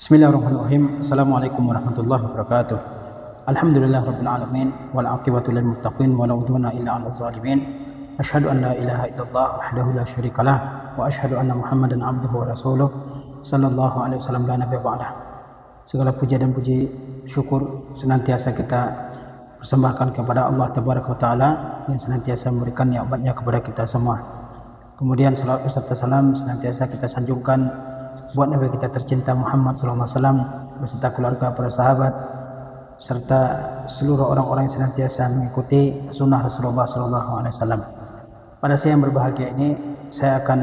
Bismillahirrahmanirrahim. Assalamualaikum warahmatullahi wabarakatuh. Alhamdulillah rabbil alamin wal aqibatu lil muttaqin wa la udwana illa 'alal zalimin. Asyhadu an la ilaha illallah wahdahu la syarikalah wa asyhadu anna Muhammadan abduhu wa rasuluh sallallahu alaihi wasallam la nabiyya ba'dah. Segala puja dan puji syukur senantiasa kita persembahkan kepada Allah tabaraka wa taala yang senantiasa memberikan nikmatnya kepada kita semua. Kemudian salawat serta salam senantiasa kita sanjungkan buat Nabi kita tercinta Muhammad SAW beserta keluarga, para sahabat serta seluruh orang-orang yang senantiasa mengikuti sunnah Rasulullah SAW. Pada siang yang berbahagia ini saya akan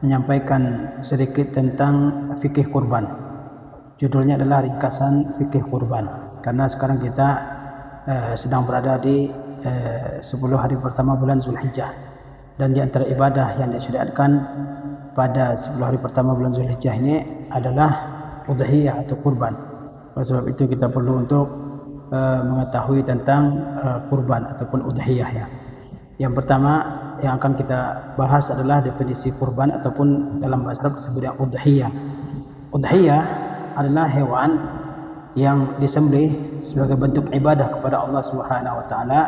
menyampaikan sedikit tentang fikih kurban. Judulnya adalah ringkasan fikih kurban, karena sekarang kita sedang berada di 10 hari pertama bulan Zulhijjah, dan di antara ibadah yang disyariatkan pada 10 hari pertama bulan Zulhijjah ini adalah udhiyah atau kurban. Oleh sebab itu kita perlu untuk mengetahui tentang kurban ataupun udhiyah ya. Yang pertama yang akan kita bahas adalah definisi kurban ataupun dalam bahasa Arab disebut udhiyah. Udhiyah adalah hewan yang disembelih sebagai bentuk ibadah kepada Allah Subhanahu wa taala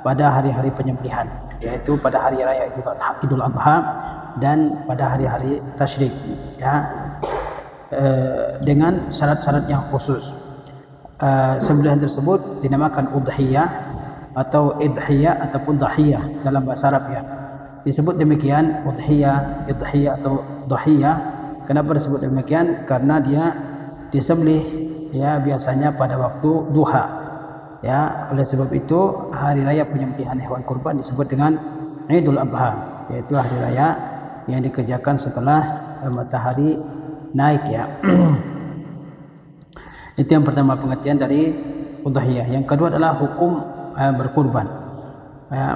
pada hari-hari penyembelihan, yaitu pada hari raya Idul Adha dan pada hari-hari tasyrik ya, dengan syarat-syarat yang khusus. Sembelihan tersebut dinamakan udhiyah atau idhiyah ataupun dahiyah dalam bahasa Arab ya. Disebut demikian udhiyah, idhiyah atau dahiyah. Kenapa disebut demikian? Karena dia disembelih ya biasanya pada waktu duha ya. Oleh sebab itu hari raya penyembelihan hewan kurban disebut dengan Idul Adha, yaitu hari raya yang dikerjakan setelah matahari naik ya. Itu yang pertama pengertian dari udhiyah. Yang kedua adalah hukum berkurban.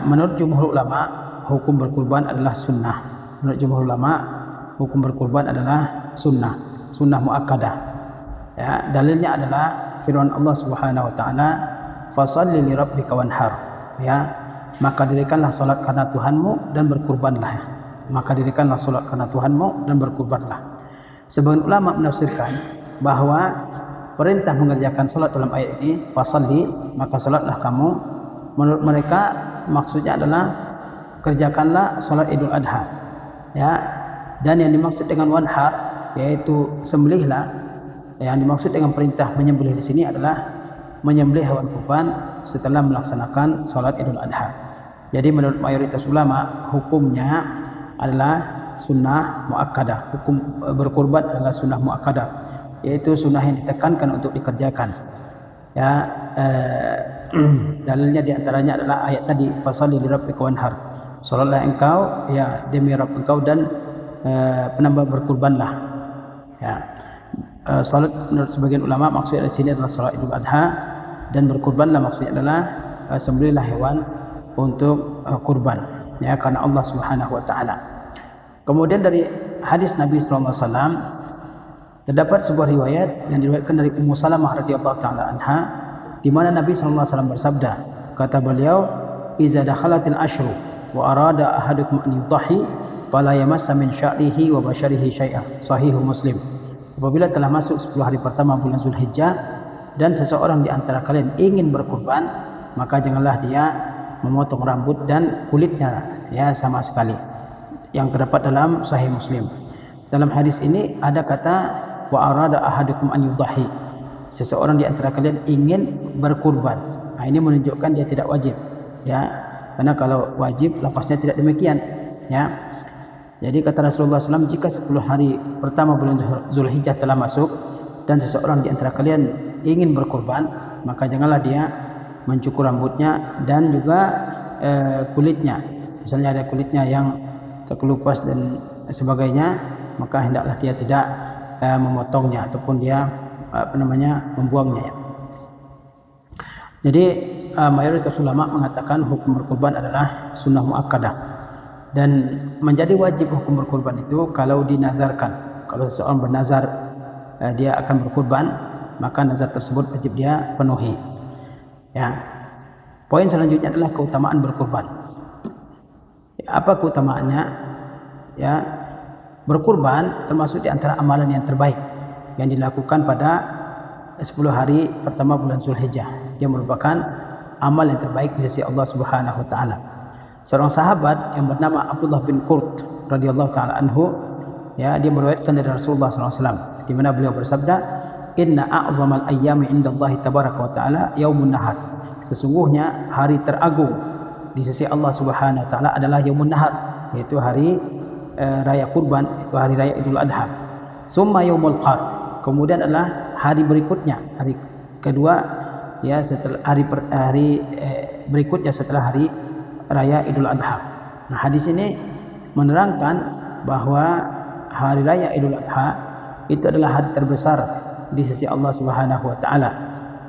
Menurut jumhur ulama, hukum berkurban adalah sunnah. Menurut jumhur ulama, hukum berkurban adalah sunnah muakkadah. Ya, dalilnya adalah firman Allah Subhanahu wa taala, "Fashalli li rabbika wanhar." Ya, maka dirikanlah salat karena Tuhanmu dan berkurbanlah. Maka dirikanlah salat karena Tuhanmu dan berkurbanlah. Sebagian ulama menafsirkan bahwa perintah mengerjakan salat dalam ayat ini, fasalli, maka salatlah kamu. Menurut mereka maksudnya adalah kerjakanlah salat Idul Adha. Ya. Dan yang dimaksud dengan wanhar yaitu sembelihlah. Yang dimaksud dengan perintah menyembelih di sini adalah menyembelih hewan kurban setelah melaksanakan salat Idul Adha. Jadi menurut mayoritas ulama hukumnya adalah sunnah muakkadah. Hukum berkurban adalah sunnah muakkadah, yaitu sunnah yang ditekankan untuk dikerjakan ya. Dalilnya diantaranya adalah ayat tadi, fashalli li rabbika wanhar, salatlah engkau ya demi Rabb engkau dan penambah berkurbanlah ya. Salat menurut sebagian ulama maksudnya di sini adalah salat Idul Adha, dan berkurbanlah maksudnya adalah sembelihlah hewan untuk kurban ya, karena Allah Subhanahu wa taala. Kemudian dari hadis Nabi sallallahu alaihi wasallam terdapat sebuah riwayat yang diriwayatkan dari Ummu Salamah radhiyallahu taala anha, di mana Nabi sallallahu alaihi wasallam bersabda, kata beliau, "Iza dakhalatil ashru wa arada ahadukum an yudhi fala yamassa min sya'rihi wa basharihi syai'an." Sahih Muslim. Apabila telah masuk 10 hari pertama bulan Zulhijjah dan seseorang di antara kalian ingin berkurban, maka janganlah dia memotong rambut dan kulitnya ya sama sekali. Yang terdapat dalam Sahih Muslim. Dalam hadis ini ada kata wa arada ahadukum an yudhi. Seseorang di antara kalian ingin berkurban. Nah, ini menunjukkan dia tidak wajib ya. Karena kalau wajib lafaznya tidak demikian ya. Jadi kata Rasulullah SAW, jika 10 hari pertama bulan Zulhijjah telah masuk dan seseorang di antara kalian ingin berkurban, maka janganlah dia mencukur rambutnya dan juga kulitnya. Misalnya ada kulitnya yang terkelupas dan sebagainya, maka hendaklah dia tidak memotongnya ataupun dia membuangnya ya. Jadi mayoritas ulama mengatakan hukum berkurban adalah sunnah muakkadah, dan menjadi wajib hukum berkurban itu kalau dinazarkan. Kalau seseorang bernazar dia akan berkurban, maka nazar tersebut wajib dia penuhi ya. Poin selanjutnya adalah keutamaan berkurban. Apa keutamaannya ya? Berkurban termasuk di antara amalan yang terbaik yang dilakukan pada 10 hari pertama bulan Zulhijjah. Dia merupakan amal yang terbaik di sisi Allah Subhanahu wa taala. Seorang sahabat yang bernama Abdullah bin Qurt radhiyallahu taala anhu, ya, dia meriwayatkan dari Rasulullah SAW di mana beliau bersabda, "Inna a'zamal ayyami 'indallahi tabaraka wa ta'ala yaumun nahar." Sesungguhnya hari teragung di sisi Allah Subhanahu wa taala adalah yaumun nahar, yaitu hari raya kurban, itu hari raya Idul Adha. Summa yaumul qar, kemudian adalah hari berikutnya, hari kedua, ya, setelah hari berikutnya setelah hari raya Idul Adha. Nah, hadis ini menerangkan bahwa hari raya Idul Adha itu adalah hari terbesar di sisi Allah Subhanahu wa taala.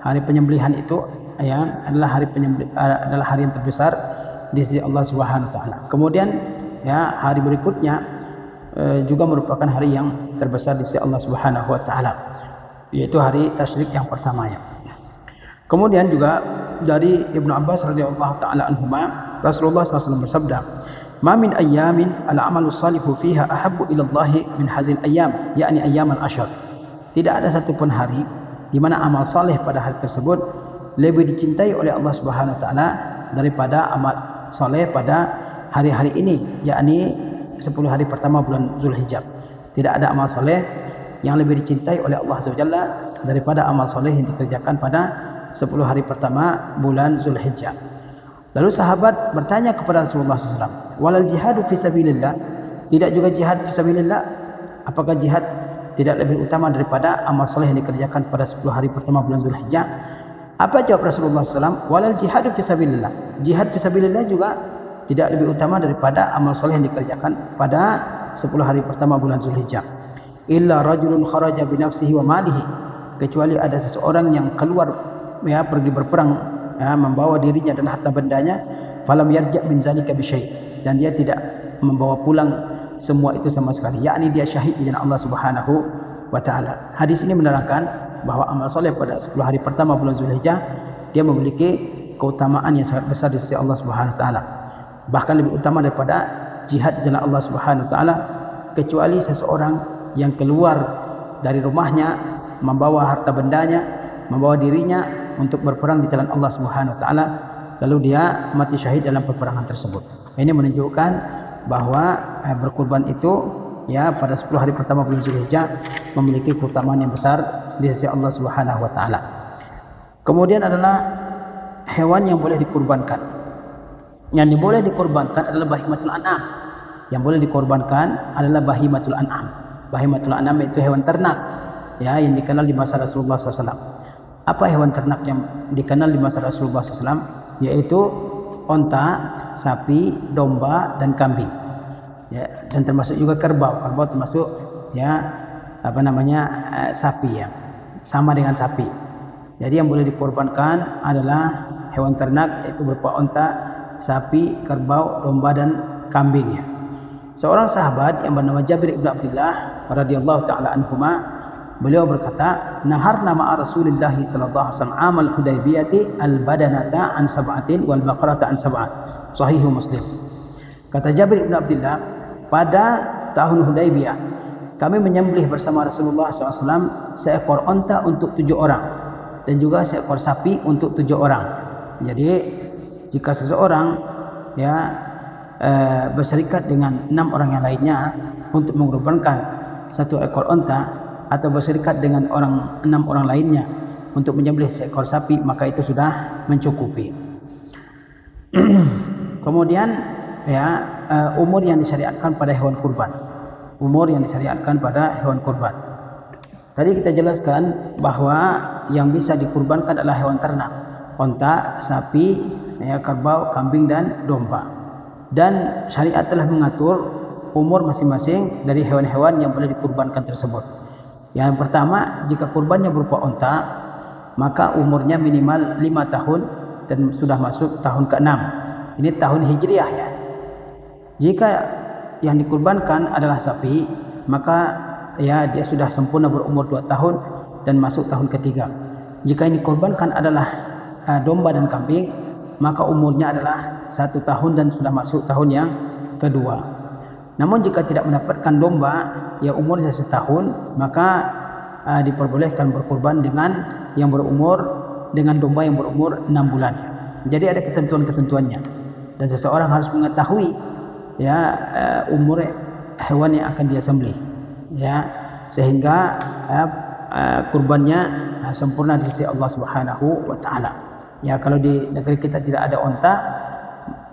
Hari penyembelihan itu, ya, adalah hari yang terbesar di sisi Allah Subhanahu wa taala. Kemudian, ya, hari berikutnya juga merupakan hari yang terbesar di sisi Allah Subhanahu wa taala, yaitu hari tasyrik yang pertamanya. Kemudian juga dari Ibnu Abbas radhiyallahu taala anhuma, Rasulullah SAW bersabda, "Ma min ayyamin al-amalu salihu fiha ahabbu ila Allah min hazil ayyam, yakni ayyam al-ashr." Tidak ada satupun hari di mana amal saleh pada hari tersebut lebih dicintai oleh Allah Subhanahu wa taala daripada amal saleh pada hari-hari ini, yakni 10 hari pertama bulan Zulhijjah. Tidak ada amal saleh yang lebih dicintai oleh Allah Subhanahu wa taala daripada amal saleh yang dikerjakan pada 10 hari pertama bulan Zulhijjah. Lalu sahabat bertanya kepada Rasulullah SAW, "Walal jihadu fi sabilillah?" Tidak juga jihad fi sabilillah? Apakah jihad tidak lebih utama daripada amal saleh yang dikerjakan pada 10 hari pertama bulan Zulhijjah? Apa jawab Rasulullah SAW? "Walal jihadu fi sabilillah." Jihad fi sabilillah juga tidak lebih utama daripada amal soleh yang dikerjakan pada 10 hari pertama bulan Zulhijjah. Illa rajulun kharaja binafsihi wa malihi, kecuali ada seseorang yang keluar, ya, pergi berperang, ya, membawa dirinya dan harta bendanya, falam yarja' min zalika bi syai', dan dia tidak membawa pulang semua itu sama sekali, yakni dia syahid di jalan Allah Subhanahu wa taala. Hadis ini menerangkan bahwa amal soleh pada 10 hari pertama bulan Zulhijjah dia memiliki keutamaan yang sangat besar di sisi Allah Subhanahu wa taala, bahkan lebih utama daripada jihad di jalan Allah Subhanahu wa taala, kecuali seseorang yang keluar dari rumahnya membawa harta bendanya, membawa dirinya untuk berperang di jalan Allah Subhanahu wa taala, lalu dia mati syahid dalam peperangan tersebut. Ini menunjukkan bahwa berkurban itu, ya, pada 10 hari pertama bulan Zulhijjah memiliki keutamaan yang besar di sisi Allah Subhanahu wa taala. Kemudian adalah hewan yang boleh dikurbankan. Yang boleh dikorbankan adalah bahimatul an'am. Yang boleh dikorbankan adalah bahimatul an'am. Bahimatul an'am itu hewan ternak, ya, yang dikenal di masa Rasulullah SAW. Apa hewan ternak yang dikenal di masa Rasulullah SAW? Yaitu onta, sapi, domba, dan kambing. Ya, dan termasuk juga kerbau. Kerbau termasuk, ya, sapi, ya, sama dengan sapi. Jadi yang boleh dikorbankan adalah hewan ternak, yaitu berupa onta, sapi, kerbau, domba, dan kambing, ya. Seorang sahabat yang bernama Jabir ibn Abdullah radhiyallahu taala anhuma, beliau berkata, "Naharna ma'a Rasulillah sallallahu alaihi wasallam amal Hudaybiyati al-badanata an sab'atin wal baqarata an sab'at." Sahih Muslim. Kata Jabir ibn Abdullah, pada tahun Hudaybiyah kami menyembelih bersama Rasulullah SAW seekor onta untuk 7 orang dan juga seekor sapi untuk 7 orang. Jadi jika seseorang, ya, berserikat dengan 6 orang yang lainnya untuk mengorbankan 1 ekor onta, atau berserikat dengan 6 orang lainnya untuk menyembelih seekor sapi, maka itu sudah mencukupi. Kemudian, ya, umur yang disyariatkan pada hewan kurban. Umur yang disyariatkan pada hewan kurban. Tadi kita jelaskan bahwa yang bisa dikurbankan adalah hewan ternak, onta, sapi, ya, kerbau, kambing, dan domba. Dan syariat telah mengatur umur masing-masing dari hewan-hewan yang boleh dikurbankan tersebut. Yang pertama, jika kurbannya berupa onta, maka umurnya minimal 5 tahun dan sudah masuk tahun ke-6. Ini tahun Hijriah, ya. Jika yang dikurbankan adalah sapi, maka, ya, dia sudah sempurna berumur 2 tahun dan masuk tahun ketiga. Jika yang dikurbankan adalah domba dan kambing, maka umurnya adalah 1 tahun dan sudah masuk tahun yang kedua. Namun jika tidak mendapatkan domba, ya, umurnya 1 tahun, maka diperbolehkan berkurban dengan domba yang berumur 6 bulan. Jadi ada ketentuan-ketentuannya, dan seseorang harus mengetahui ya umur hewan yang akan dia sembelih, ya, sehingga kurbannya sempurna di sisi Allah Subhanahu wa taala. Ya, kalau di negeri kita tidak ada onta,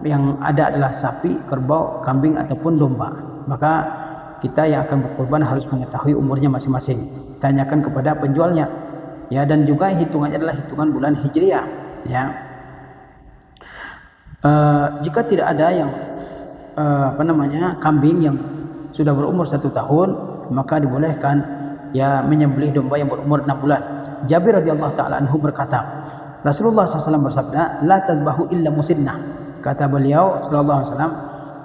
yang ada adalah sapi, kerbau, kambing ataupun domba, maka kita yang akan berkurban harus mengetahui umurnya masing-masing. Tanyakan kepada penjualnya, ya, dan juga hitungannya adalah hitungan bulan Hijriah, ya. Jika tidak ada yang kambing yang sudah berumur 1 tahun, maka dibolehkan ya menyembelih domba yang berumur 6 bulan. Jabir radhiyallahu taala anhu berkata, Rasulullah SAW bersabda, la tazbahu illa musinnah. Kata beliau sallallahu alaihi wasallam,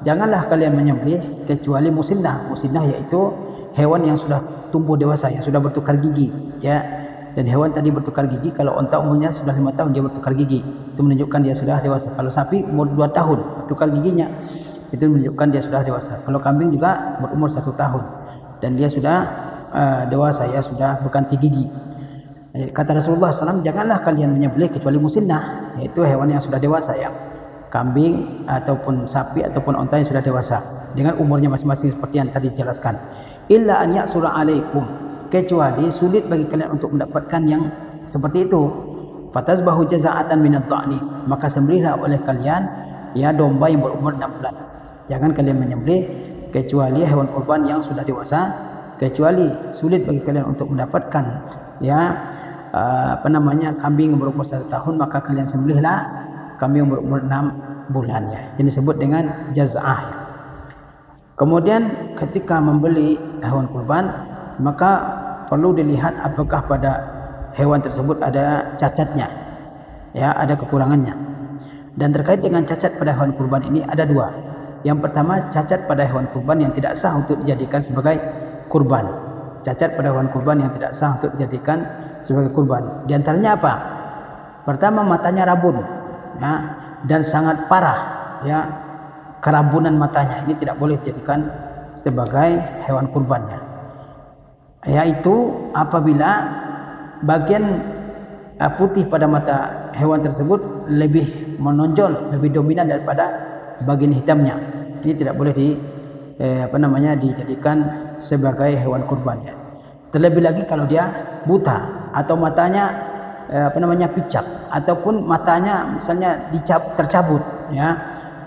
janganlah kalian menyembelih kecuali musinnah. Musinnah yaitu hewan yang sudah tumbuh dewasa, yang sudah bertukar gigi, ya. Dan hewan tadi bertukar gigi, kalau unta umurnya sudah 5 tahun dia bertukar gigi, itu menunjukkan dia sudah dewasa. Kalau sapi umur 2 tahun bertukar giginya, itu menunjukkan dia sudah dewasa. Kalau kambing juga berumur 1 tahun dan dia sudah dewasa, ya, sudah berganti gigi. Kata Rasulullah SAW, janganlah kalian menyembelih kecuali musinnah, yaitu hewan yang sudah dewasa, ya, kambing ataupun sapi ataupun unta yang sudah dewasa dengan umurnya masing-masing seperti yang tadi dijelaskan. Illa an ya'sura alaikum, kecuali sulit bagi kalian untuk mendapatkan yang seperti itu. Fatazbahu jaza'atan minad dha'ni, maka sembelihlah oleh kalian ya domba yang berumur 6 bulan. Jangan kalian menyembelih kecuali hewan kurban yang sudah dewasa, kecuali sulit bagi kalian untuk mendapatkan ya kambing yang berumur 1 tahun, maka kalian sembelihlah kambing yang berumur 6 bulan, ya. Ini disebut dengan jaz'ah. Kemudian ketika membeli hewan kurban, maka perlu dilihat apakah pada hewan tersebut ada cacatnya, ya, ada kekurangannya. Dan terkait dengan cacat pada hewan kurban ini ada 2. Yang pertama, cacat pada hewan kurban yang tidak sah untuk dijadikan sebagai kurban. Cacat pada hewan kurban yang tidak sah untuk dijadikan sebagai kurban. Di antaranya apa? Pertama, matanya rabun, ya, dan sangat parah, ya, kerabunan matanya. Ini tidak boleh dijadikan sebagai hewan kurbannya, yaitu apabila bagian putih pada mata hewan tersebut lebih menonjol, lebih dominan daripada bagian hitamnya. Ini tidak boleh dijadikan sebagai hewan kurbannya. Terlebih lagi kalau dia buta atau matanya picak ataupun matanya misalnya tercabut, ya,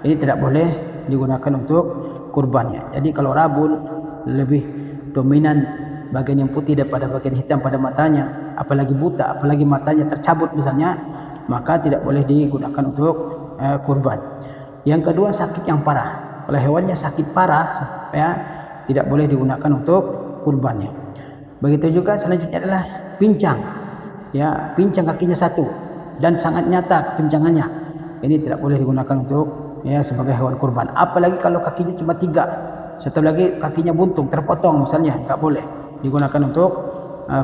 ini tidak boleh digunakan untuk kurbannya. Jadi kalau rabun lebih dominan bagian yang putih daripada bagian hitam pada matanya, apalagi buta, apalagi matanya tercabut misalnya, maka tidak boleh digunakan untuk kurban. Yang kedua, sakit yang parah. Kalau hewannya sakit parah, ya, tidak boleh digunakan untuk kurbannya. Begitu juga selanjutnya adalah pincang, ya, pincang kakinya 1 dan sangat nyata kepincangannya. Ini tidak boleh digunakan untuk sebagai hewan kurban. Apalagi kalau kakinya cuma 3, satu lagi kakinya buntung, terpotong misalnya, tidak boleh digunakan untuk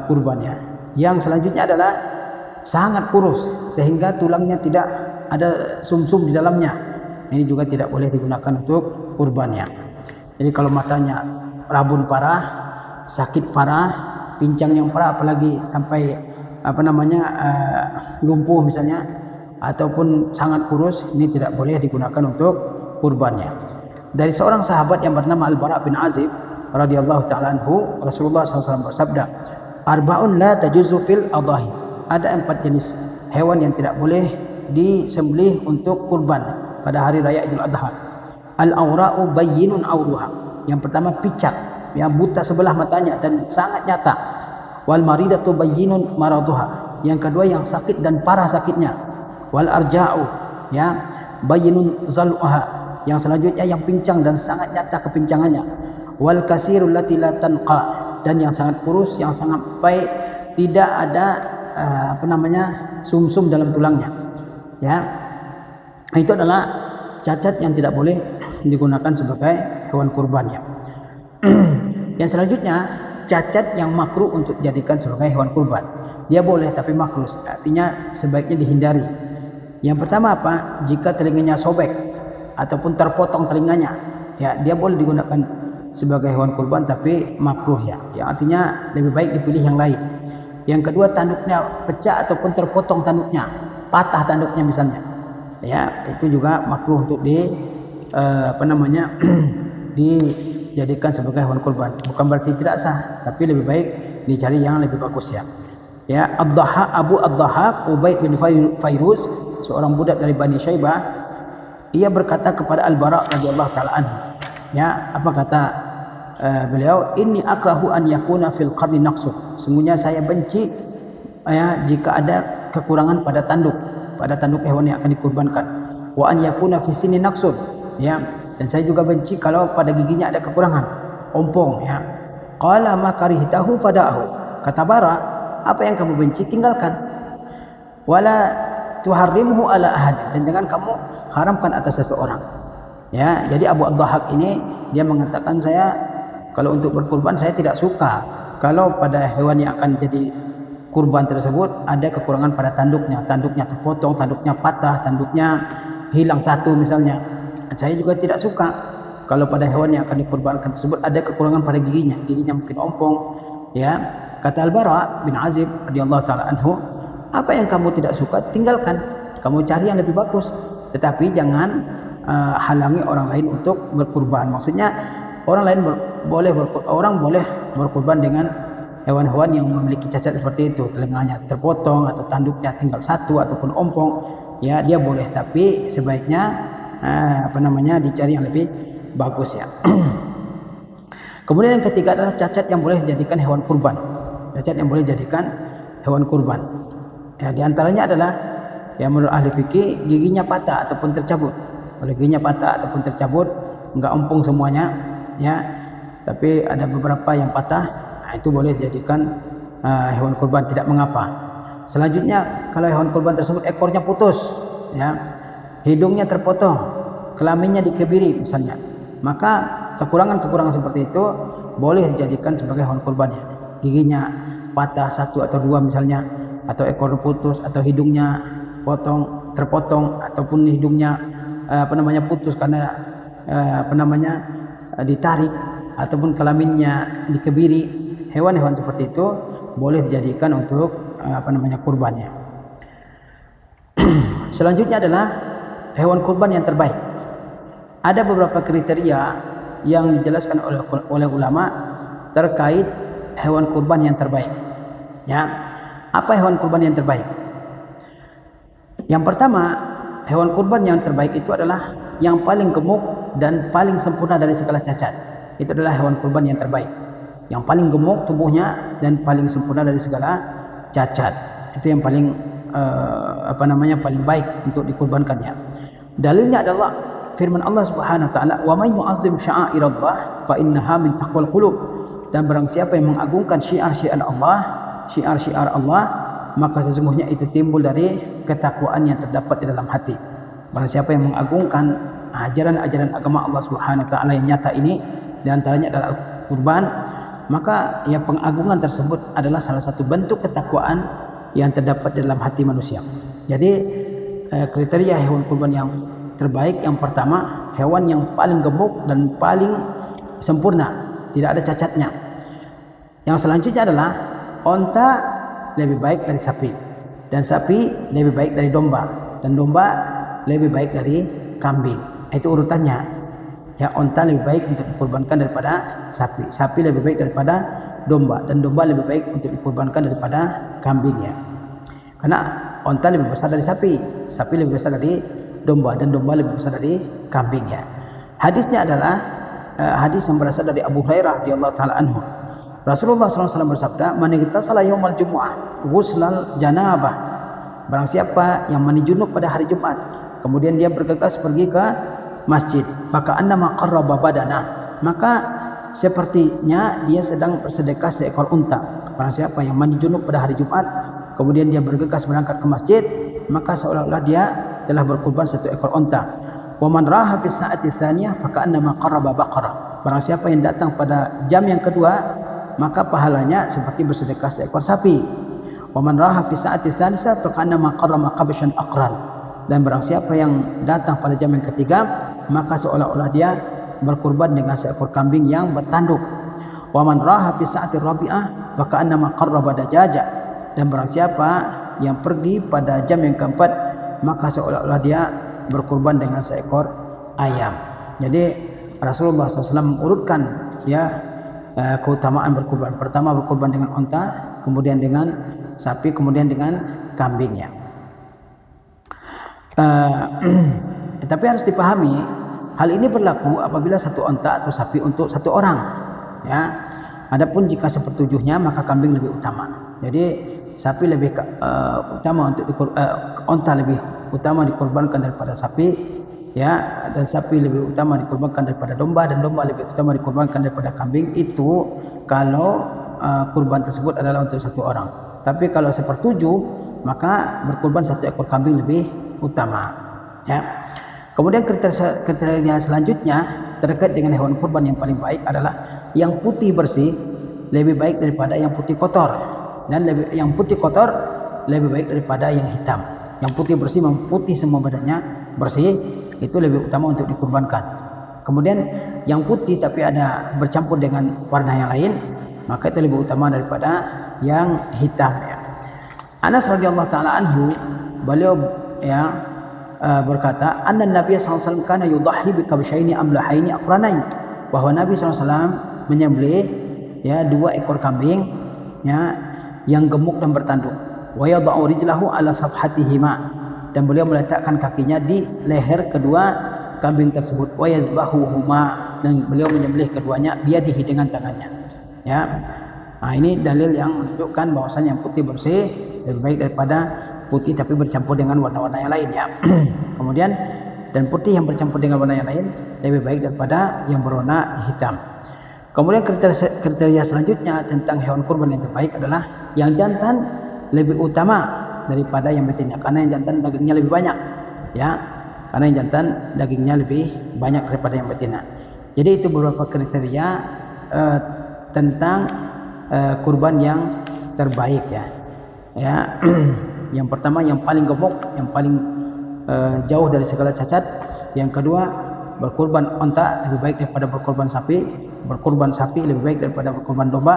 kurbannya. Yang selanjutnya adalah sangat kurus sehingga tulangnya tidak ada sumsum di dalamnya. Ini juga tidak boleh digunakan untuk kurbannya. Jadi kalau matanya rabun parah, sakit parah, pincang yang parah, apalagi sampai lumpuh misalnya, ataupun sangat kurus, ini tidak boleh digunakan untuk kurbannya. Dari seorang sahabat yang bernama Al-Bara bin Azib radhiyallahu taala anhu, Rasulullah SAW bersabda, arba'un la tajuzu fil adhahi. Ada 4 jenis hewan yang tidak boleh disembelih untuk kurban pada hari raya Idul Adha. Al-awra'u bayyinun awruha. Yang pertama, picak, ya, buta sebelah matanya dan sangat nyata. Wal maridatu bayyinun maraduha. Yang kedua, yang sakit dan parah sakitnya. Wal arja'u, ya, bayyinun zal'uha. Yang selanjutnya yang pincang dan sangat nyata kepincangannya. Wal kasirul lati la tanqa, dan yang sangat kurus, yang sampai tidak ada sumsum dalam tulangnya, ya. Itu adalah cacat yang tidak boleh digunakan sebagai hewan kurbannya. Yang selanjutnya, cacat yang makruh untuk dijadikan sebagai hewan kurban. Dia boleh tapi makruh, artinya sebaiknya dihindari. Yang pertama apa? Jika telinganya sobek ataupun terpotong telinganya, ya, dia boleh digunakan sebagai hewan kurban tapi makruh ya. Yang artinya lebih baik dipilih yang lain. Yang kedua, tanduknya pecah ataupun terpotong tanduknya, patah tanduknya misalnya. Ya, itu juga makruh untuk dijadikan sebagai hewan kurban. Bukan berarti tidak sah, tapi lebih baik dicari yang lebih bagus ya. Ya, Abu Ad-Dhahhak Ubaid bin Fairuz, seorang budak dari Bani Syaibah, ia berkata kepada Al-Bara radhiyallahu taala anhu. Ya, apa kata beliau? Inni akrahu an yakuna fil qarni naqsun. Sungguhnya saya benci ya jika ada kekurangan pada tanduk hewan yang akan dikurbankan. Wa an yakuna fi sinni naqsun. Ya, dan saya juga benci kalau pada giginya ada kekurangan, ompong ya. Qala ma karihtahu fada'hu. Kata Bara, apa yang kamu benci tinggalkan. Wala tuharrimhu ala ahad, dan jangan kamu haramkan atas seseorang. Ya, jadi Abu Ad-Dhahhak ini dia mengatakan, saya kalau untuk berkurban saya tidak suka kalau pada hewan yang akan jadi kurban tersebut ada kekurangan pada tanduknya terpotong, tanduknya patah, tanduknya hilang satu misalnya. Saya juga tidak suka kalau pada hewan yang akan dikurbankan tersebut ada kekurangan pada giginya mungkin ompong ya. Kata Al-Bara bin Azib radhiyallahu taala anhu, apa yang kamu tidak suka tinggalkan, kamu cari yang lebih bagus, tetapi jangan halangi orang lain untuk berkurban. Maksudnya orang boleh berkurban dengan hewan-hewan yang memiliki cacat seperti itu, telinganya terpotong atau tanduknya tinggal satu ataupun ompong ya, dia boleh, tapi sebaiknya dicari yang lebih bagus ya. Kemudian yang ketiga adalah cacat yang boleh dijadikan hewan kurban. Cacat yang boleh dijadikan hewan kurban ya, diantaranya adalah yang menurut ahli fikih giginya patah ataupun tercabut. Kalau giginya patah ataupun tercabut, enggak ompong semuanya ya, tapi ada beberapa yang patah, itu boleh dijadikan hewan kurban, tidak mengapa. Selanjutnya, kalau hewan kurban tersebut ekornya putus ya, hidungnya terpotong, kelaminnya dikebiri misalnya, maka kekurangan seperti itu boleh dijadikan sebagai hewan kurban ya. Giginya patah satu atau dua misalnya, atau ekor putus, atau hidungnya terpotong, ataupun hidungnya putus karena ditarik, ataupun kelaminnya dikebiri. Hewan-hewan seperti itu boleh dijadikan untuk kurbannya. Selanjutnya adalah hewan kurban yang terbaik. Ada beberapa kriteria yang dijelaskan oleh ulama terkait hewan kurban yang terbaik. Ya, apa hewan kurban yang terbaik? Yang pertama, hewan kurban yang terbaik itu adalah yang paling gemuk dan paling sempurna dari segala cacat. Itu adalah hewan kurban yang terbaik. Yang paling gemuk tubuhnya dan paling sempurna dari segala cacat. Itu yang paling paling baik untuk dikurbankannya. Dalilnya adalah firman Allah Subhanahu wa taala, "Wa may yu'azzim sya'airallah fa innaha min taqwal qulub." Dan barang siapa yang mengagungkan syiar-syiar Allah, maka sesungguhnya itu timbul dari ketakwaan yang terdapat di dalam hati. Barang siapa yang mengagungkan ajaran-ajaran agama Allah Subhanahu wa taala yang nyata ini, di antaranya adalah kurban, maka ya pengagungan tersebut adalah salah satu bentuk ketakwaan yang terdapat di dalam hati manusia. Jadi kriteria hewan kurban yang terbaik, yang pertama, hewan yang paling gemuk dan paling sempurna, tidak ada cacatnya. Yang selanjutnya adalah onta lebih baik dari sapi, dan sapi lebih baik dari domba, dan domba lebih baik dari kambing. Itu urutannya. Ya, onta lebih baik untuk dikurbankan daripada sapi, sapi lebih baik daripada domba, dan domba lebih baik untuk dikurbankan daripada kambing ya. Karena onta lebih besar dari sapi, sapi lebih besar dari domba, dan domba lebih besar dari kambing ya. Hadisnya adalah hadis yang berasal dari Abu Hurairah radhiyallahu taala anhu. Rasulullah SAW bersabda, "Man igtasala yaumal jumu'ah ghuslal janabah." Barang siapa yang mandi junub pada hari Jumat, kemudian dia bergegas pergi ke masjid, maka annama qarraba badana, maka sepertinya dia sedang bersedekah seekor unta. Barang siapa yang mandi junub pada hari Jumat, kemudian dia bergegas berangkat ke masjid, maka seolah-olah dia telah berkurban satu ekor unta. Wa man raha fi sa'ati tsaniyah fa ka'annama qarraba baqarah. Barang siapa yang datang pada jam yang kedua, maka pahalanya seperti bersedekah seekor sapi. Wa man raha fi sa'ati tsalitsah fa ka'annama qarrama qabshan aqran. Dan barang siapa yang datang pada jam yang ketiga, maka seolah-olah dia berkurban dengan seekor kambing yang bertanduk. Wa man raha fi sa'ati rabi'ah fa ka'annama qarraba dajaja, dan barang siapa yang pergi pada jam yang keempat maka seolah-olah dia berkurban dengan seekor ayam. Jadi Rasulullah SAW mengurutkan keutamaan berkurban. Pertama berkurban dengan onta, kemudian dengan sapi, kemudian dengan kambingnya. Tapi harus dipahami, hal ini berlaku apabila satu onta atau sapi untuk satu orang. Ya, adapun jika sepertujuhnya maka kambing lebih utama. Jadi sapi lebih utama untuk onta lebih utama dikorbankan daripada sapi, ya, dan sapi lebih utama dikorbankan daripada domba, dan domba lebih utama dikorbankan daripada kambing. Itu kalau kurban tersebut adalah untuk satu orang. Tapi kalau sepertujuh maka berkurban satu ekor kambing lebih utama, ya. Kemudian kriteria selanjutnya terkait dengan hewan kurban yang paling baik adalah yang putih bersih lebih baik daripada yang putih kotor, dan yang putih kotor lebih baik daripada yang hitam. Yang putih bersih memutih semua badannya bersih, itu lebih utama untuk dikurbankan. Kemudian yang putih tapi ada bercampur dengan warna yang lain, maka itu lebih utama daripada yang hitam, ya. Anas radhiyallahu taala anhu, beliau berkata, anna Nabi SAW kana yudahhi bi kabshaini amlahaini aqranain, bahwa Nabi SAW menyembelih dua ekor kambing yang gemuk dan bertanduk. Wa yada'u rijlahu ala safhatihima, dan beliau meletakkan kakinya di leher kedua kambing tersebut. Wa yazbahuhuma, dan beliau menyembelih keduanya biyadihi, dengan tangannya. Ya. Nah, ini dalil yang menunjukkan bahwasanya yang putih bersih lebih baik daripada putih tapi bercampur dengan warna-warna yang lain, ya. Kemudian dan putih yang bercampur dengan warna yang lain lebih baik daripada yang berwarna hitam. Kemudian kriteria selanjutnya tentang hewan kurban yang terbaik adalah yang jantan lebih utama daripada yang betina, karena yang jantan dagingnya lebih banyak, ya. Karena yang jantan dagingnya lebih banyak daripada yang betina. Jadi itu beberapa kriteria tentang kurban yang terbaik, ya. Yang pertama yang paling gemuk, yang paling jauh dari segala cacat. Yang kedua, berkurban onta lebih baik daripada berkurban sapi. Berkurban sapi lebih baik daripada berkurban domba,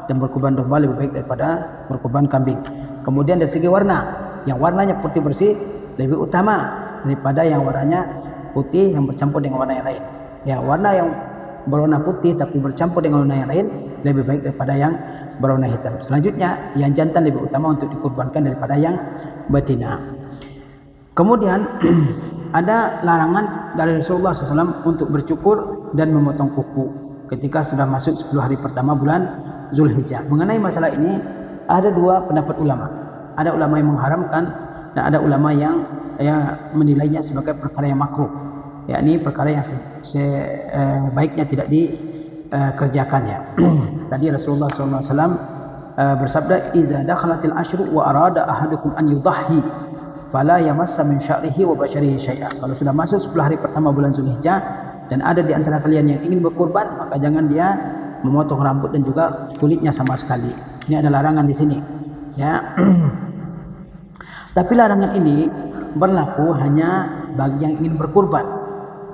dan berkurban domba lebih baik daripada berkurban kambing. Kemudian dari segi warna, yang warnanya putih bersih lebih utama daripada yang warnanya putih yang bercampur dengan warna yang lain. Ya, warna yang berwarna putih tapi bercampur dengan warna yang lain lebih baik daripada yang berwarna hitam. Selanjutnya, yang jantan lebih utama untuk dikurbankan daripada yang betina. Kemudian ada larangan dari Rasulullah SAW untuk bercukur dan memotong kuku ketika sudah masuk 10 hari pertama bulan Zulhijjah. Mengenai masalah ini ada dua pendapat ulama. Ada ulama yang mengharamkan dan ada ulama yang menilainya sebagai perkara yang makruh, yakni perkara yang sebaiknya tidak dikerjakan, ya. Tadi Rasulullah SAW bersabda, "Iza dakhalatil ashru wa arada ahadukum an yudahhi fala yamassa min sya'rihi wa basharihi syai'a." Kalau sudah masuk 10 hari pertama bulan Zulhijjah dan ada di antara kalian yang ingin berkurban, maka jangan dia memotong rambut dan juga kulitnya sama sekali. Ini ada larangan di sini, ya. Tapi larangan ini berlaku hanya bagi yang ingin berkurban,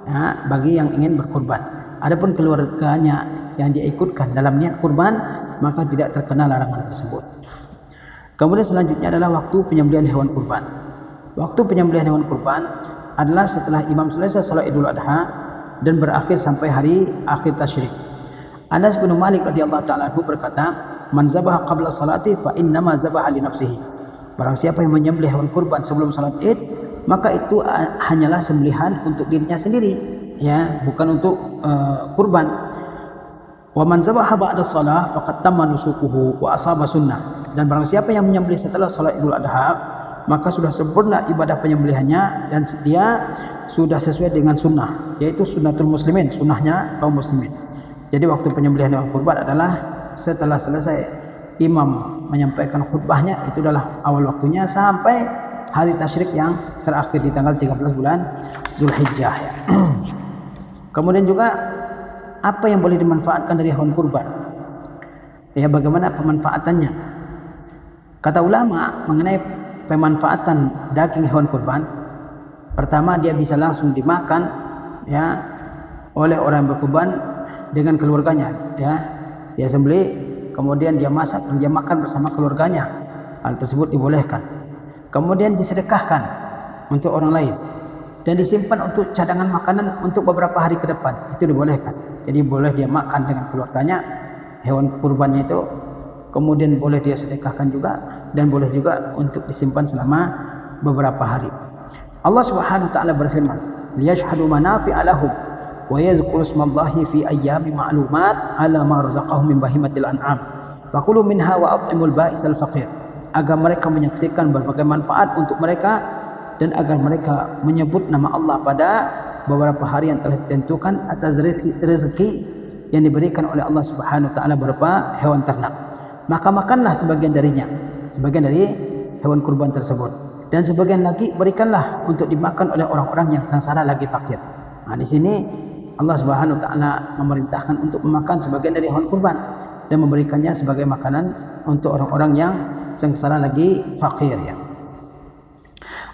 ya, bagi yang ingin berkurban. Adapun keluarganya yang dia ikutkan dalam niat kurban, maka tidak terkena larangan tersebut. Kemudian selanjutnya adalah waktu penyembelihan hewan kurban. Waktu penyembelihan hewan kurban adalah setelah imam selesai salat Idul Adha dan berakhir sampai hari akhir tasyrik. Anas bin Malik radhiyallahu taala anhu berkata, "Man zabaha qabla salati fa innama zabaha li nafsihi." Barang siapa yang menyembelih hewan kurban sebelum salat Id, maka itu hanyalah sembelihan untuk dirinya sendiri, ya, bukan untuk kurban. Wa man zabaha ba'da shalah faqad tamma nusukuhu wa asaba sunnah. Dan barang siapa yang menyembelih setelah salat Idul Adha, maka sudah sempurna ibadah penyembelihannya dan dia sudah sesuai dengan sunnah, yaitu sunnatul muslimin, sunnahnya kaum muslimin. Jadi waktu penyembelihan hewan kurban adalah setelah selesai imam menyampaikan khutbahnya, itu adalah awal waktunya sampai hari tasyrik yang terakhir di tanggal 13 bulan Zulhijjah, ya. Kemudian juga apa yang boleh dimanfaatkan dari hewan kurban, ya, bagaimana pemanfaatannya. Kata ulama mengenai pemanfaatan daging hewan kurban, pertama dia bisa langsung dimakan, ya, oleh orang yang berkurban dengan keluarganya, ya. Dia sembelih, kemudian dia masak dan dia makan bersama keluarganya. Hal tersebut dibolehkan. Kemudian disedekahkan untuk orang lain dan disimpan untuk cadangan makanan untuk beberapa hari ke depan. Itu dibolehkan. Jadi boleh dia makan dengan keluarganya hewan kurbannya itu, kemudian boleh dia sedekahkan juga, dan boleh juga untuk disimpan selama beberapa hari. Allah Subhanahu wa taala berfirman, liyashhadu manafi'a lahum wa yadhkuru ismallahi fi ayyamin ma'lumat 'ala ma razaqahum min bahimatil an'am faqulu minha wa at'imul ba'isal faqir, agar mereka menyaksikan berbagai manfaat untuk mereka dan agar mereka menyebut nama Allah pada beberapa hari yang telah ditentukan atas rezeki yang diberikan oleh Allah Subhanahu wa taala berupa hewan ternak. Maka makanlah sebagian darinya, sebagian dari hewan kurban tersebut, dan sebagian lagi berikanlah untuk dimakan oleh orang-orang yang sengsara lagi fakir. Nah, di sini Allah Subhanahu wa taala memerintahkan untuk memakan sebagian dari hewan kurban dan memberikannya sebagai makanan untuk orang-orang yang sengsara lagi fakir, ya.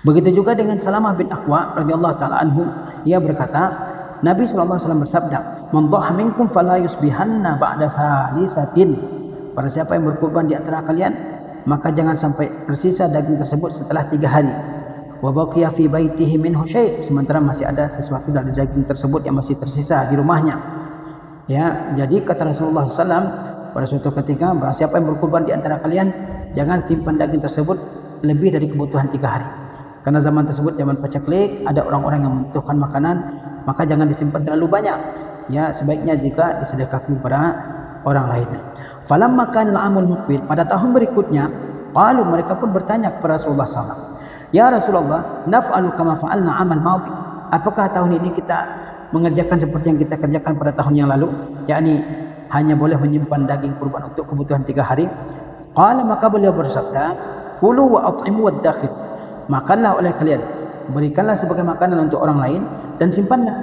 Begitu juga dengan Salamah bin Aqwa radhiyallahu taala anhu, ia berkata, Nabi sallallahu alaihi wasallam bersabda, "Man dhaha minkum fala yusbihanna ba'da thalisatin." Para siapa yang berkurban di antara kalian, maka jangan sampai tersisa daging tersebut setelah 3 hari. Wa baqiya fi baitihi minhu syai', sementara masih ada sesuatu dari daging tersebut yang masih tersisa di rumahnya. Ya, jadi kata Rasulullah SAW pada suatu ketika, barang siapa yang berkurban di antara kalian, jangan simpan daging tersebut lebih dari kebutuhan 3 hari. Karena zaman tersebut zaman paceklik, ada orang-orang yang membutuhkan makanan, maka jangan disimpan terlalu banyak. Ya, sebaiknya jika disedekahkan kepada orang lainnya. Falamma kana al-amul muqbil, pada tahun berikutnya, qalu, mereka pun bertanya kepada Rasulullah SAW, "Ya Rasulullah, naf'alu kama fa'alna amal madhi." Apakah tahun ini kita mengerjakan seperti yang kita kerjakan pada tahun yang lalu, yakni hanya boleh menyimpan daging kurban untuk kebutuhan 3 hari? Qala, maka beliau bersabda, "Kulu wa at'imu wad-dakhil." Makanlah oleh kalian, berikanlah sebagai makanan untuk orang lain, dan simpanlah.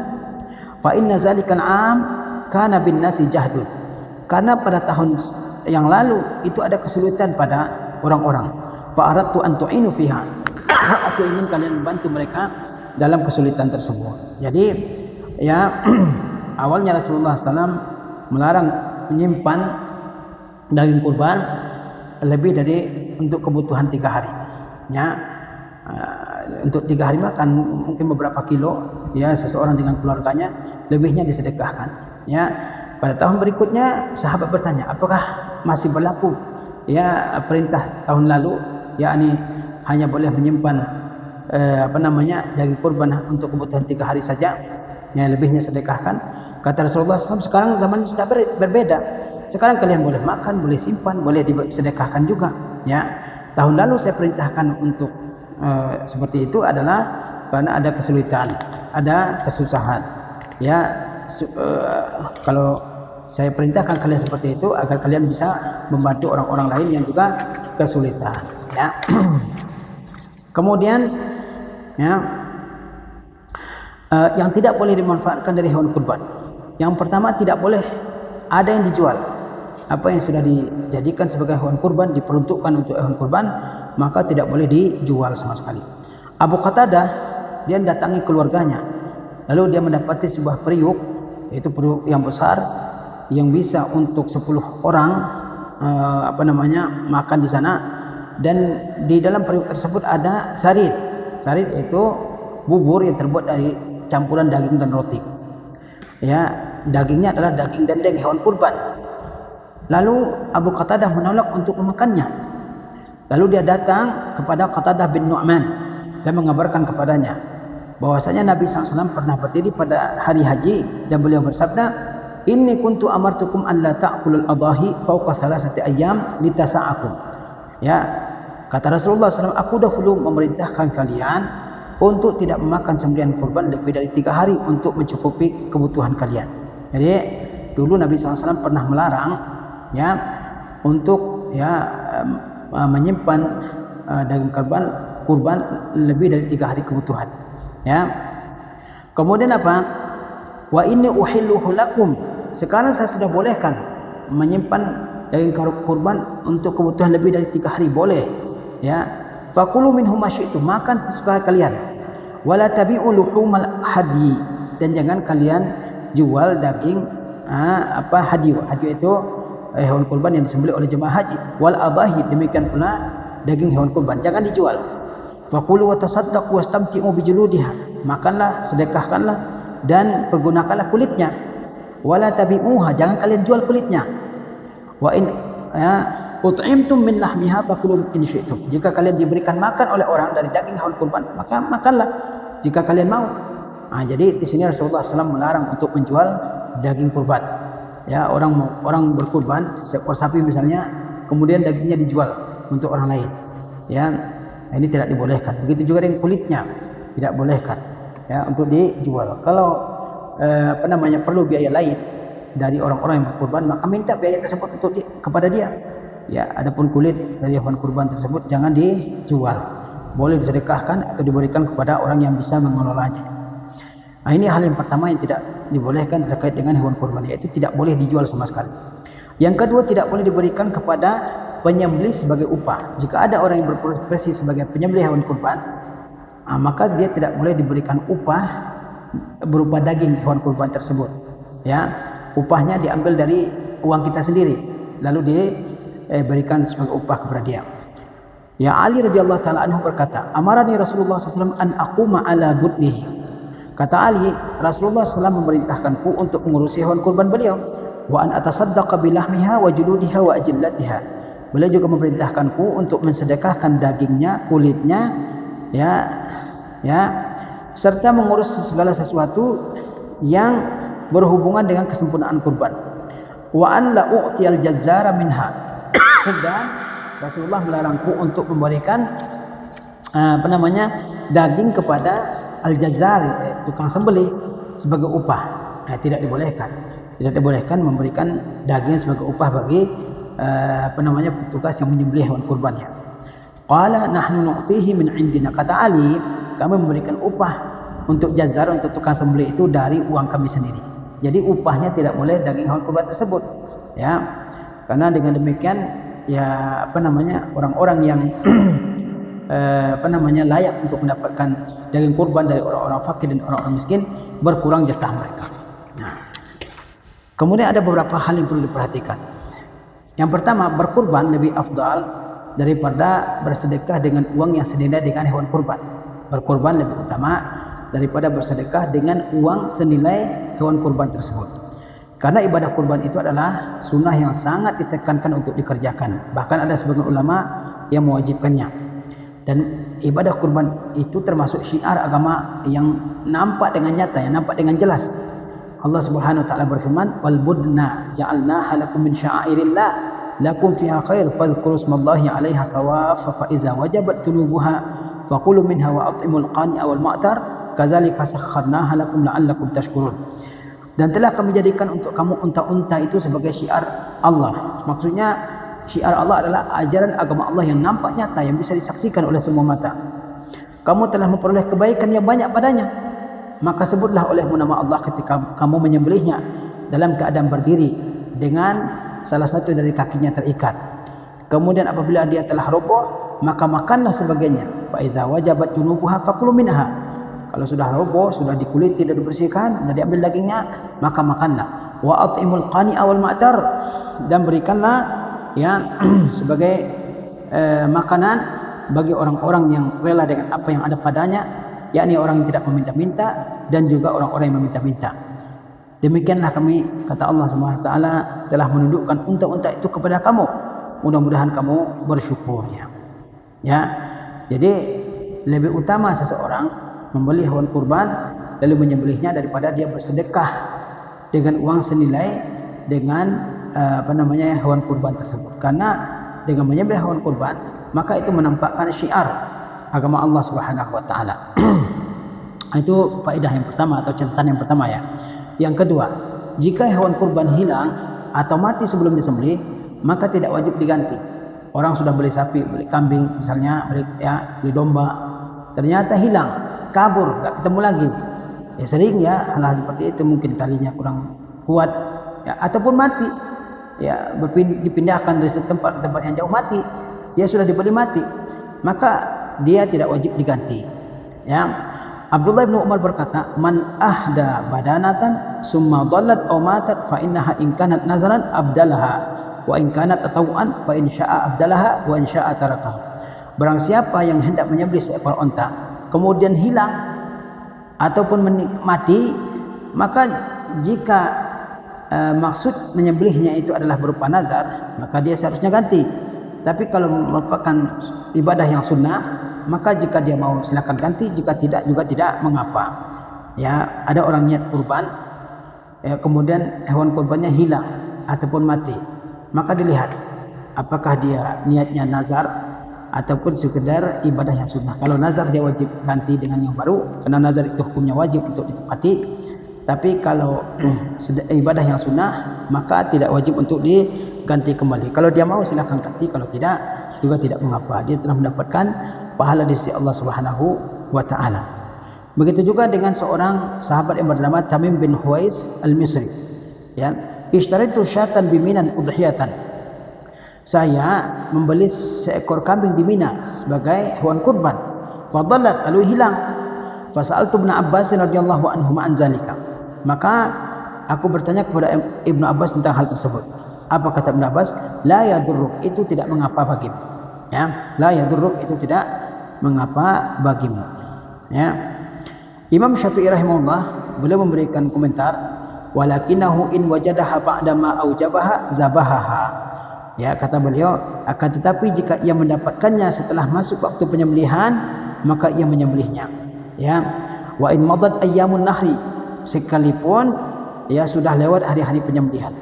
Fa inna zalikal 'am kana bin nasi jahdun. Karena pada tahun yang lalu itu ada kesulitan pada orang-orang. Fa aradtu an tu'inu fiha. Aku ingin kalian membantu mereka dalam kesulitan tersebut. Jadi, ya, awalnya Rasulullah SAW melarang menyimpan daging kurban lebih dari untuk kebutuhan 3 hari. Ya, untuk 3 hari makan mungkin beberapa kilo, ya, seseorang dengan keluarganya, lebihnya disedekahkan. Ya, pada tahun berikutnya sahabat bertanya, apakah masih berlaku, ya, perintah tahun lalu, yakni hanya boleh menyimpan daging kurban untuk kebutuhan 3 hari saja, yang lebihnya sedekahkan. Kata Rasulullah SAW, sekarang zaman sudah berbeda. Sekarang kalian boleh makan, boleh simpan, boleh disedekahkan juga. Ya, tahun lalu saya perintahkan untuk seperti itu adalah karena ada kesulitan, ada kesusahan. Ya, kalau saya perintahkan kalian seperti itu agar kalian bisa membantu orang-orang lain yang juga kesulitan. Ya. Kemudian, ya, yang tidak boleh dimanfaatkan dari hewan kurban. Yang pertama, tidak boleh ada yang dijual. Apa yang sudah dijadikan sebagai hewan kurban, diperuntukkan untuk hewan kurban, maka tidak boleh dijual sama sekali. Abu Qatadah, dia datangi keluarganya, lalu dia mendapati sebuah periuk, yaitu periuk yang besar, yang bisa untuk 10 orang makan di sana. Dan di dalam periuk tersebut ada sarid. Sarid itu bubur yang terbuat dari campuran daging dan roti. Ya, dagingnya adalah daging dendeng hewan kurban. Lalu Abu Qatadah menolak untuk memakannya. Lalu dia datang kepada Qatadah bin Nu'man dan mengabarkan kepadanya bahwasanya Nabi SAW pernah berdiri pada hari haji dan beliau bersabda, "Inni kuntu amartukum an la ta'kulul adahi fawqa 3 ayyam litasa'akum." Ya, kata Rasulullah SAW, aku dahulu memerintahkan kalian untuk tidak memakan sembelihan kurban lebih dari 3 hari untuk mencukupi kebutuhan kalian. Jadi dulu Nabi SAW pernah melarang, ya, untuk, ya, menyimpan daging kurban lebih dari 3 hari kebutuhan. Ya. Kemudian apa? Wa inni uhilluhu lakum. Sekarang saya sudah bolehkan menyimpan daging kurban untuk kebutuhan lebih dari 3 hari, boleh. Ya. Fakulu minhu masyi'tum, makan sesuka kalian. Wala tabi'u luhumal hadi, dan jangan kalian jual daging hadiyu. Hadiyu itu hewan kurban yang disembelih oleh jemaah haji. Wal adahi, demikian pula daging hewan kurban jangan dijual. Faqulu wa tasaddaqu wastamti'u bijuludiha, makanlah, sedekahkanlah dan pergunakanlah kulitnya. Wala tabi'uha, jangan kalian jual kulitnya. Wa in ut'imtum min lahmiha fakulu in syi'tum, jika kalian diberikan makan oleh orang dari daging hewan kurban maka makanlah jika kalian mau. Jadi di sini Rasulullah SAW melarang untuk menjual daging kurban. Ya, orang berkurban seekor sapi misalnya, kemudian dagingnya dijual untuk orang lain. Ya, ini tidak dibolehkan. Begitu juga dengan kulitnya tidak bolehkan. Ya, untuk dijual. Kalau perlu biaya lain dari orang-orang yang berkurban, maka minta biaya tersebut untuk kepada dia. Ya, adapun kulit dari hewan kurban tersebut jangan dijual. Boleh disedekahkan atau diberikan kepada orang yang bisa mengelolanya. Ini hal yang pertama yang tidak dibolehkan terkait dengan hewan kurban, yaitu tidak boleh dijual sama sekali. Yang kedua, tidak boleh diberikan kepada penyembelih sebagai upah. Jika ada orang yang berprofesi sebagai penyembelih hewan kurban, maka dia tidak boleh diberikan upah berupa daging hewan kurban tersebut. Ya, upahnya diambil dari uang kita sendiri, lalu diberikan sebagai upah kepada dia. Ya, Ali radhiyallahu taala anhu berkata, amarani Rasulullah SAW an aquma ala budnihi. Kata Ali, Rasulullah SAW memerintahkanku untuk mengurusi hewan kurban beliau. Wa an atasaddaqa bilahmiha wa juludiha wa ajillatiha. Beliau juga memerintahkanku untuk mensedekahkan dagingnya, kulitnya, serta mengurus segala sesuatu yang berhubungan dengan kesempurnaan kurban. Wa an la u'tiyal jazzara minha. Dan Rasulullah melarangku untuk memberikan daging kepada al-jazzar, tukang sembelih, sebagai upah. Tidak dibolehkan memberikan daging sebagai upah bagi petugas yang menyembelih hewan kurbannya. Qala nahnu nu'tihi min indina, kata Ali, kami memberikan upah untuk jazzar, untuk tukang sembelih itu dari uang kami sendiri. Jadi upahnya tidak boleh daging hewan kurban tersebut. Ya, karena dengan demikian orang-orang yang layak untuk mendapatkan daging kurban dari orang-orang fakir dan orang-orang miskin berkurang jatah mereka. Kemudian ada beberapa hal yang perlu diperhatikan. Yang pertama, berkurban lebih afdal daripada bersedekah dengan uang yang senilai dengan hewan kurban. Berkurban lebih utama daripada bersedekah dengan uang senilai hewan kurban tersebut. Karena ibadah kurban itu adalah sunnah yang sangat ditekankan untuk dikerjakan. Bahkan ada sebagian ulama yang mewajibkannya. Dan ibadah kurban itu termasuk syiar agama yang nampak dengan nyata, yang nampak dengan jelas. Allah Subhanahu wa taala berfirman, "Wal budna ja'alnaha lakum min sya'airillah lakum fiha khair fadhkuru ismallahi 'alaiha sawaffa fa iza wajabat junubuha faqulu minha wa at'imul qani'a wal ma'tar kadzalika sakharnaha lakum la'allakum tashkurun." Dan telah kami jadikan untuk kamu unta-unta itu sebagai syiar Allah. Maksudnya syiar Allah adalah ajaran agama Allah yang nampak nyata, yang bisa disaksikan oleh semua mata. Kamu telah memperoleh kebaikan yang banyak padanya, maka sebutlah olehmu nama Allah ketika kamu menyembelihnya dalam keadaan berdiri dengan salah satu dari kakinya terikat. Kemudian apabila dia telah roboh, maka makanlah sebagainya. Fa iza wajabat junubuha fakulu minha. Kalau sudah roboh, sudah dikuliti dan dibersihkan, sudah diambil dagingnya, maka makanlah. Wa at'imul qani'a wal ma'tar, dan berikanlah sebagai makanan bagi orang-orang yang rela dengan apa yang ada padanya, yakni orang yang tidak meminta-minta dan juga orang-orang yang meminta-minta. Demikianlah kami, kata Allah Subhanahu wa taala, telah menundukkan unta-unta itu kepada kamu. Mudah-mudahan kamu bersyukur. Ya. Jadi lebih utama seseorang membeli hewan kurban lalu menyembelihnya daripada dia bersedekah dengan uang senilai dengan hewan kurban tersebut. Karena dengan menyembelih hewan kurban, maka itu menampakkan syiar agama Allah Subhanahu wa taala. Itu faedah yang pertama atau catatan yang pertama ya. Yang kedua, jika hewan kurban hilang atau mati sebelum disembelih, maka tidak wajib diganti. Orang sudah beli sapi, beli kambing misalnya, beli domba, ternyata hilang, kabur, tak ketemu lagi. Ya sering ya hal-hal seperti itu, mungkin talinya kurang kuat ya, ataupun mati. Ya, dipindahkan dari tempat ke tempat yang jauh, mati. Dia sudah dibeli mati, maka dia tidak wajib diganti. Ya. Abdullah bin Umar berkata, "Man ahda badanatan summa dhallat aw matat fa innaha in kanat nazaran abdalaha wa in kanat tatawuan fa in syaa abdalaha wa in syaa tarakaha." Barang siapa yang hendak menyembelih seekor unta kemudian hilang ataupun mati, maka jika maksud menyembelihnya itu adalah berupa nazar, maka dia seharusnya ganti. Tapi kalau merupakan ibadah yang sunnah, maka jika dia mau silakan ganti, jika tidak juga tidak mengapa. Ya, ada orang niat kurban, ya, kemudian hewan kurbannya hilang ataupun mati, maka dilihat apakah dia niatnya nazar ataupun sekedar ibadah yang sunnah. Kalau nazar dia wajib ganti dengan yang baru, karena nazar itu hukumnya wajib untuk ditepati. Tapi kalau ibadah yang sunnah, maka tidak wajib untuk diganti kembali. Kalau dia mau silakan ganti, kalau tidak juga tidak mengapa. Dia telah mendapatkan pahala di sisi Allah Subhanahu wa taala. Begitu juga dengan seorang sahabat yang bernama Tamim bin Huwais Al-Misri. Ya, ishtaritu syatan biminan udhiyatan. Saya membeli seekor kambing di Mina sebagai hewan kurban. Fadallat, lalu hilang. Fasa'altu Ibnu Abbas radhiyallahu anhu an zalika. Maka aku bertanya kepada Ibnu Abbas tentang hal tersebut. Apa kata Ibnu Abbas? La yadurruk, itu tidak mengapa bagimu. Ya, la yadurruk, itu tidak mengapa bagimu. Ya. Imam Syafi'i rahimahullah beliau memberikan komentar, walakinahu in wajadaha ba'da ma aujabaha zabahaha. Ya, kata beliau, akan tetapi jika ia mendapatkannya setelah masuk waktu penyembelihan, maka ia menyembelihnya. Ya, wa in madat ayyamun nahri, sekalipun ya sudah lewat hari-hari penyembelihan.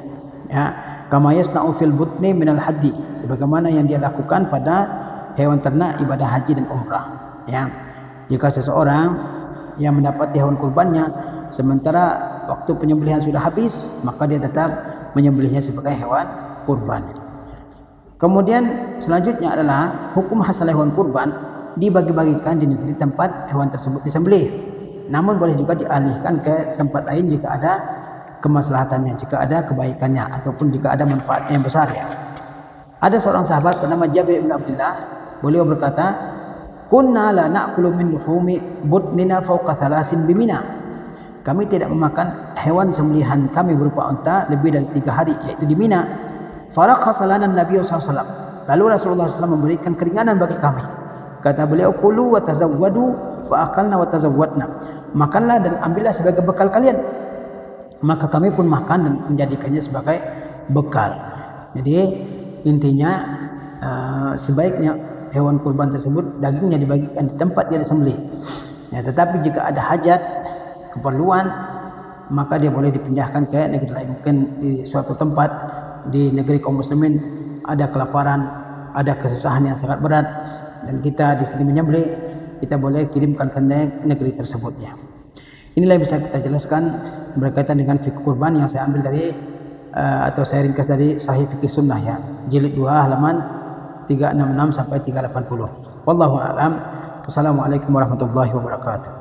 Ya, kama yasna'u fil butni minal haddi, sebagaimana yang dia lakukan pada hewan ternak ibadah haji dan umrah. Ya, jika seseorang yang mendapati hewan kurbannya sementara waktu penyembelihan sudah habis, maka dia tetap menyembelihnya sebagai hewan kurban. Kemudian selanjutnya adalah hukum hasil hewan kurban dibagi-bagikan di negeri tempat hewan tersebut disembelih. Namun boleh juga dialihkan ke tempat lain jika ada kemaslahatannya, jika ada kebaikannya, ataupun jika ada manfaatnya yang besar. Ya. Ada seorang sahabat bernama Jabir bin Abdullah, beliau berkata, "Kunna la na'kulu min luhumi butnina fawqa thalasin bimina." Kami tidak memakan hewan sembelihan kami berupa unta lebih dari 3 hari, yaitu di Mina. Farakhasa lana Nabi sallallahu alaihi wasallam. Lalu Rasulullah SAW memberikan keringanan bagi kami. Kata beliau, "Kulu wa tazawwadu fa akalna wa tazawwadna." Makanlah dan ambillah sebagai bekal kalian. Maka kami pun makan dan menjadikannya sebagai bekal. Jadi intinya sebaiknya hewan kurban tersebut dagingnya dibagikan di tempat dia disembelih. Ya, tetapi jika ada hajat, keperluan, maka dia boleh dipindahkan ke negeri lain. Mungkin di suatu tempat di negeri kaum muslimin ada kelaparan, ada kesusahan yang sangat berat, dan kita di sini menyembelih, kita boleh kirimkan ke negeri tersebut. Ya. Inilah yang bisa kita jelaskan berkaitan dengan fikih kurban yang saya ambil dari atau saya ringkas dari Sahih Fikih Sunnah, ya, jilid 2 halaman 366 sampai 380. Wallahu a'lam. Wassalamualaikum warahmatullahi wabarakatuh.